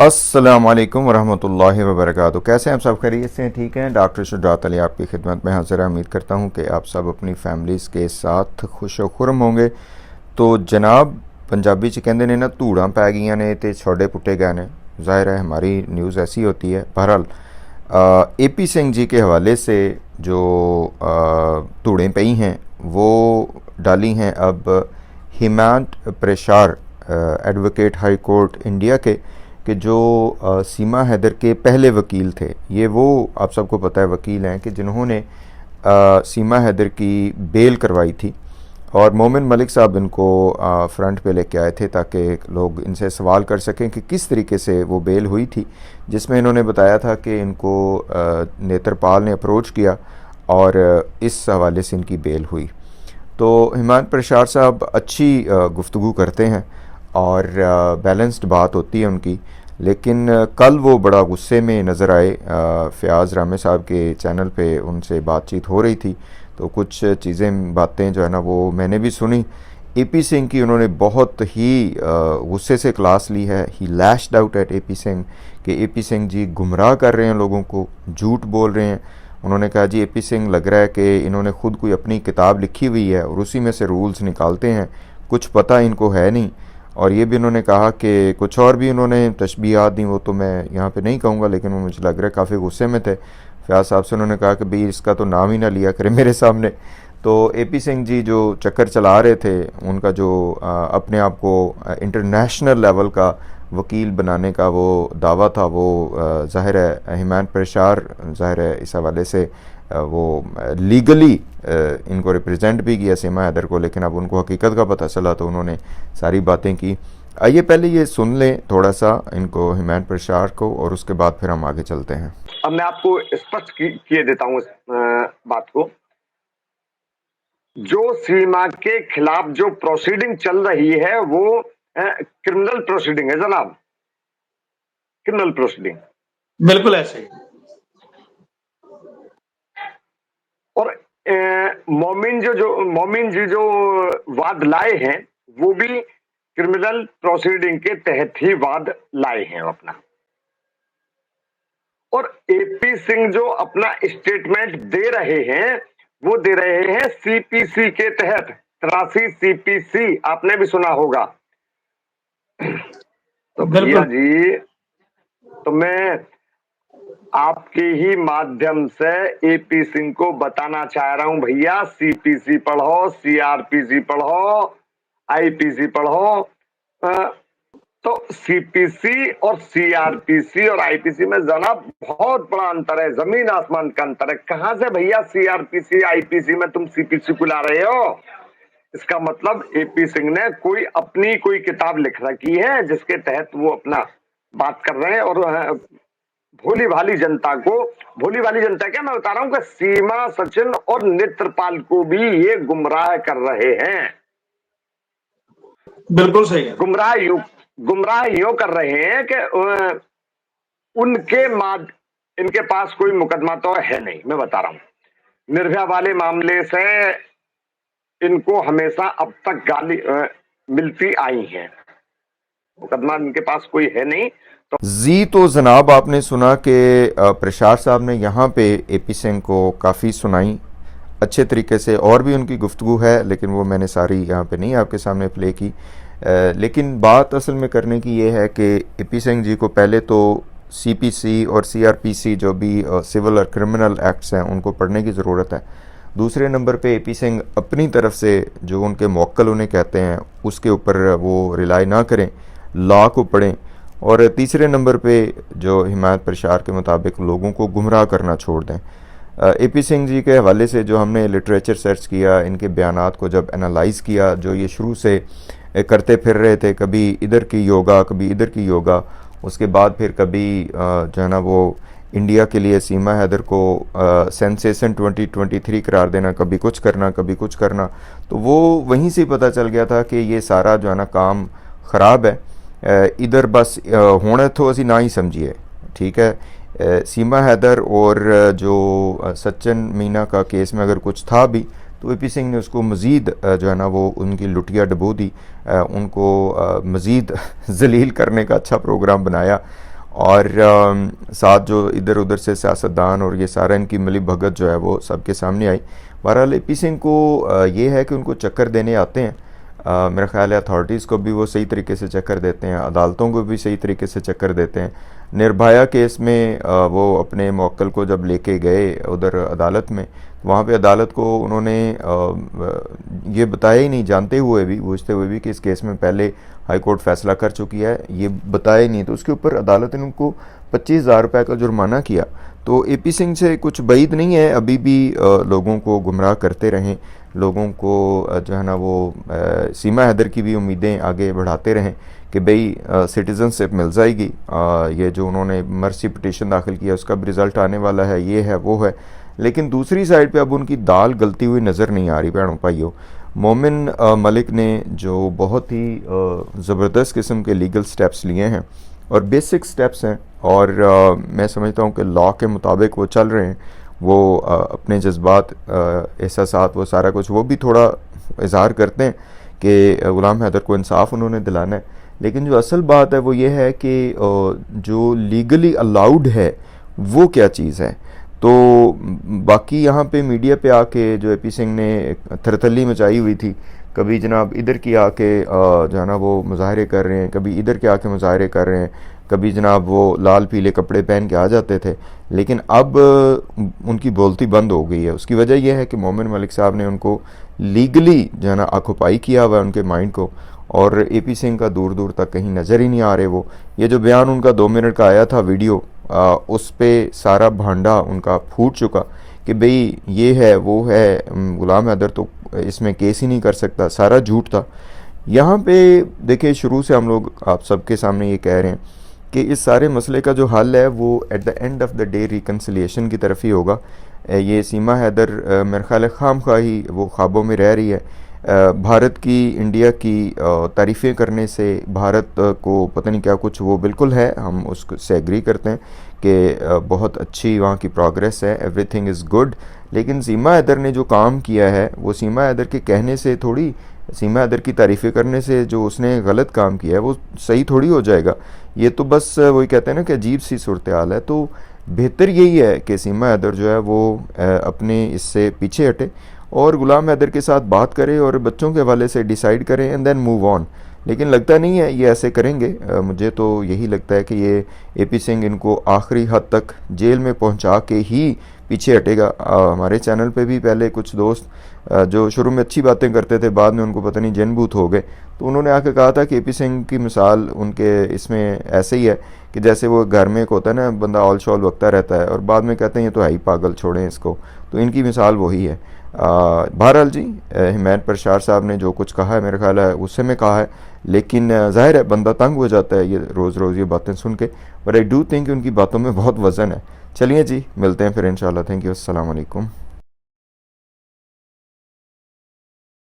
अस्सलाम वालेकुम वरहमतुल्लाहि वबरकातुहू। कैसे हैं आप सब? खैरियत से हैं? ठीक हैं। डॉक्टर शुजात अली आपकी खिदमत में हाजिर है। उम्मीद करता हूं कि आप सब अपनी फैमिलीज़ के साथ खुश व खुरम होंगे। तो जनाब, पंजाबी च कहते ने ना, धूड़ां पै गईयां ने ते छोड़े पुट्टे गए ने। ज़ाहिर है हमारी न्यूज़ ऐसी होती है। बहरहाल AP सिंह जी के हवाले से जो धूड़ें पई हैं वो डाली हैं अब हिमांत प्रसार, एडवोकेट हाई कोर्ट इंडिया के, कि जो सीमा हैदर के पहले वकील थे। ये वो, आप सबको पता है, वकील हैं कि जिन्होंने सीमा हैदर की बेल करवाई थी। और मोमिन मलिक साहब इनको फ्रंट पे लेके आए थे ताकि लोग इनसे सवाल कर सकें कि किस तरीके से वो बेल हुई थी, जिसमें इन्होंने बताया था कि इनको नेत्रपाल ने अप्रोच किया और इस हवाले से इनकी बेल हुई। तो हिमांत प्रसार साहब अच्छी गुफ्तगू करते हैं और बैलेंस्ड बात होती है उनकी, लेकिन कल वो बड़ा गुस्से में नज़र आए। फ़याज़ रामे साहब के चैनल पे उनसे बातचीत हो रही थी, तो कुछ चीज़ें, बातें जो है ना वो मैंने भी सुनी। AP सिंह की उन्होंने बहुत ही गुस्से से क्लास ली है। He lashed out at AP Singh कि AP सिंह जी गुमराह कर रहे हैं लोगों को, झूठ बोल रहे हैं। उन्होंने कहा जी AP सिंह लग रहा है कि इन्होंने ख़ुद कोई अपनी किताब लिखी हुई है और उसी में से रूल्स निकालते हैं, कुछ पता इनको है नहीं। और ये भी उन्होंने कहा कि कुछ और भी उन्होंने तशबीहात दी, वो तो मैं यहाँ पे नहीं कहूँगा, लेकिन वो मुझे लग रहा है काफ़ी गुस्से में थे। फ़याज़ साहब से उन्होंने कहा कि भाई इसका तो नाम ही ना लिया करे मेरे सामने। तो AP सिंह जी जो चक्कर चला रहे थे, उनका जो अपने आप को इंटरनेशनल लेवल का वकील बनाने का वो दावा था, वो ज़ाहिर है हिमांत प्रसार ज़ाहिर है इस हवाले से वो लीगली इनको रिप्रेजेंट भी किया सीमा हैदर को, लेकिन अब उनको हकीकत का पता चला तो उन्होंने सारी बातें की। आइए पहले ये सुन लें थोड़ा सा इनको, हिमांत प्रसार को, और उसके बाद फिर हम आगे चलते हैं। अब मैं आपको स्पष्ट किए देता हूँ इस बात को। जो सीमा के खिलाफ जो प्रोसीडिंग चल रही है वो क्रिमिनल प्रोसीडिंग है जनाब, क्रिमिनल प्रोसीडिंग। बिल्कुल ऐसे ही। और मोमिन जी जो वाद लाए हैं वो भी क्रिमिनल प्रोसीडिंग के तहत ही वाद लाए हैं अपना। और AP सिंह जो अपना स्टेटमेंट दे रहे हैं वो दे रहे हैं CPC के तहत, 83 CPC आपने भी सुना होगा। तो भैया जी, तो मैं आपके ही माध्यम से AP सिंह को बताना चाह रहा हूं, भैया CPC पढ़ो, CRPC पढ़ो, IPC पढ़ो। तो CPC और CRPC और IPC में जनाब बहुत बड़ा अंतर है, जमीन आसमान का अंतर है। कहां से भैया CRPC IPC में तुम CPC को ला रहे हो? इसका मतलब AP सिंह ने कोई किताब लिख रखी है जिसके तहत वो अपना बात कर रहे हैं। और भोली भाली जनता क्या मैं बता रहा हूं कि सीमा, सचिन और नेत्रपाल को भी ये गुमराह कर रहे हैं। बिल्कुल सही है। गुमराह यूं कर रहे हैं कि इनके पास कोई मुकदमा तो है नहीं। मैं बता रहा हूं, निर्भया वाले मामले से इनको हमेशा अब तक गाली मिलती आई है, मुकदमा इनके पास कोई है नहीं। तो जनाब आपने सुना कि प्रसार साहब ने यहाँ पे AP सिंह को काफ़ी सुनाई अच्छे तरीके से, और भी उनकी गुफ्तगू है लेकिन वो मैंने सारी यहाँ पे नहीं आपके सामने प्ले की। लेकिन बात असल में करने की ये है कि AP सिंह जी को पहले तो CPC और CRPC जो भी सिविल और क्रिमिनल एक्ट्स हैं उनको पढ़ने की ज़रूरत है। दूसरे नंबर पे AP सिंह अपनी तरफ से जो उनके मौक्कल उन्हें कहते हैं उसके ऊपर वो रिलाई ना करें, लॉ को पढ़ें। और तीसरे नंबर पे जो हिमायत प्रसार के मुताबिक लोगों को गुमराह करना छोड़ दें। AP सिंह जी के हवाले से जो हमने लिटरेचर सर्च किया, इनके बयानात को जब एनालाइज़ किया, जो ये शुरू से करते फिर रहे थे, कभी इधर की योगा कभी इधर की योगा, उसके बाद फिर कभी जो है ना वो इंडिया के लिए सीमा हैदर को सेंसेशन 2023 करार देना, कभी कुछ करना कभी कुछ करना, तो वो वहीं से पता चल गया था कि ये सारा जो है ना काम ख़राब है। इधर बस होने तो असी ना ही समझिए, ठीक है। सीमा हैदर और जो सचिन मीना का केस में अगर कुछ था भी तो AP सिंह ने उसको मज़ीद जो है ना वो उनकी लुटिया डबो दी, उनको मज़ीद जलील करने का अच्छा प्रोग्राम बनाया। और साथ जो इधर उधर से सियासतदान और ये सारा इनकी मिली भगत जो है वो सबके सामने आई। बहरहाल AP सिंह को ये है कि उनको चक्कर देने आते हैं। मेरा ख्याल है अथॉरिटीज़ को भी वो सही तरीके से चक्कर देते हैं, अदालतों को भी सही तरीके से चक्कर देते हैं। निर्भया केस में वो अपने मौक्कल को जब लेके गए उधर अदालत में, वहाँ पे अदालत को उन्होंने ये बताया ही नहीं, जानते हुए भी, बूझते हुए भी कि इस केस में पहले हाई कोर्ट फैसला कर चुकी है, ये बताया ही नहीं। तो उसके ऊपर अदालत ने उनको 25,000 रुपये का जुर्माना किया। तो AP सिंह से कुछ बैद नहीं है, अभी भी लोगों को गुमराह करते रहें, लोगों को जो है ना वो सीमा हैदर की भी उम्मीदें आगे बढ़ाते रहें कि भाई सिटीज़नशिप मिल जाएगी। ये जो उन्होंने मर्सी पिटीशन दाखिल किया उसका भी रिज़ल्ट आने वाला है, ये है वो है। लेकिन दूसरी साइड पे अब उनकी दाल गलती हुई नज़र नहीं आ रही बहनों भाइयों। मोमिन मलिक ने जो बहुत ही ज़बरदस्त किस्म के लीगल स्टेप्स लिए हैं और बेसिक स्टेप्स हैं, और मैं समझता हूँ कि लॉ के मुताबिक वो चल रहे हैं। वो अपने जज्बात, एहसासात, वो सारा कुछ वो भी थोड़ा इजहार करते हैं कि ग़ुलाम हैदर को इंसाफ उन्होंने दिलाना है। लेकिन जो असल बात है वो ये है कि जो लीगली अलाउड है वो क्या चीज़ है। तो बाकी यहाँ पे मीडिया पे आके जो AP सिंह ने थरथल्ली मचाई हुई थी, कभी जनाब इधर की आके जो है ना वो मुजाहरे कर रहे हैं, कभी इधर के आके मुजाहरे कर रहे हैं, कभी जनाब वो लाल पीले कपड़े पहन के आ जाते थे, लेकिन अब उनकी बोलती बंद हो गई है। उसकी वजह यह है कि मोमिन मलिक साहब ने उनको लीगली जो है ना ऑक्युपाई किया हुआ है उनके माइंड को, और AP सिंह का दूर दूर तक कहीं नज़र ही नहीं आ रहे। वो ये जो बयान उनका 2 मिनट का आया था वीडियो, उस पे सारा भांडा उनका फूट चुका कि भाई ये है वो है, ग़ुलाम हैदर तो इसमें केस ही नहीं कर सकता, सारा झूठ था। यहाँ पे देखिए शुरू से हम लोग आप सबके सामने ये कह रहे हैं कि इस सारे मसले का जो हल है वो at the end of the day reconciliation की तरफ ही होगा। ये सीमा हैदर मेरे ख्याल है खामख्वाही वो ख्वाबों में रह रही है। भारत की, इंडिया की तारीफ़ें करने से भारत को पता नहीं क्या कुछ वो बिल्कुल है, हम उससे एग्री करते हैं कि बहुत अच्छी वहाँ की प्रोग्रेस है, एवरीथिंग इज़ गुड। लेकिन सीमा हैदर ने जो काम किया है वो सीमा हैदर के कहने से थोड़ी, सीमा हैदर की तारीफ़ें करने से जो उसने गलत काम किया है वो सही थोड़ी हो जाएगा। ये तो बस वही कहते हैं ना कि अजीब सी सूरत हाल है। तो बेहतर यही है कि सीमा हैदर जो है वो अपने इससे पीछे हटे और ग़ुलाम हैदर के साथ बात करें और बच्चों के हवाले से डिसाइड करें एंड देन मूव ऑन। लेकिन लगता नहीं है ये ऐसे करेंगे। मुझे तो यही लगता है कि ये AP सिंह इनको आखिरी हद तक जेल में पहुंचा के ही पीछे हटेगा। हमारे चैनल पे भी पहले कुछ दोस्त जो शुरू में अच्छी बातें करते थे, बाद में उनको पता नहीं जन भूत हो गए, तो उन्होंने आके कहा था कि AP सिंह की मिसाल उनके इसमें ऐसे ही है कि जैसे वो घर में एक होता है ना, बंदा ऑल शॉल बकता रहता है और बाद में कहते हैं ये तो है ही पागल, छोड़ें इसको। तो इनकी मिसाल वही है। बहरहाल जी, हिमायत परशार साहब ने जो कुछ कहा है मेरा ख्याल है उससे में कहा है, लेकिन ज़ाहिर है बंदा तंग हो जाता है ये रोज़ रोज़ ये बातें सुन के, बट आई डू थिंक उनकी बातों में बहुत वज़न है। चलिए जी, मिलते हैं फिर इंशाल्लाह। थैंक यू, अस्सलाम वालेकुम।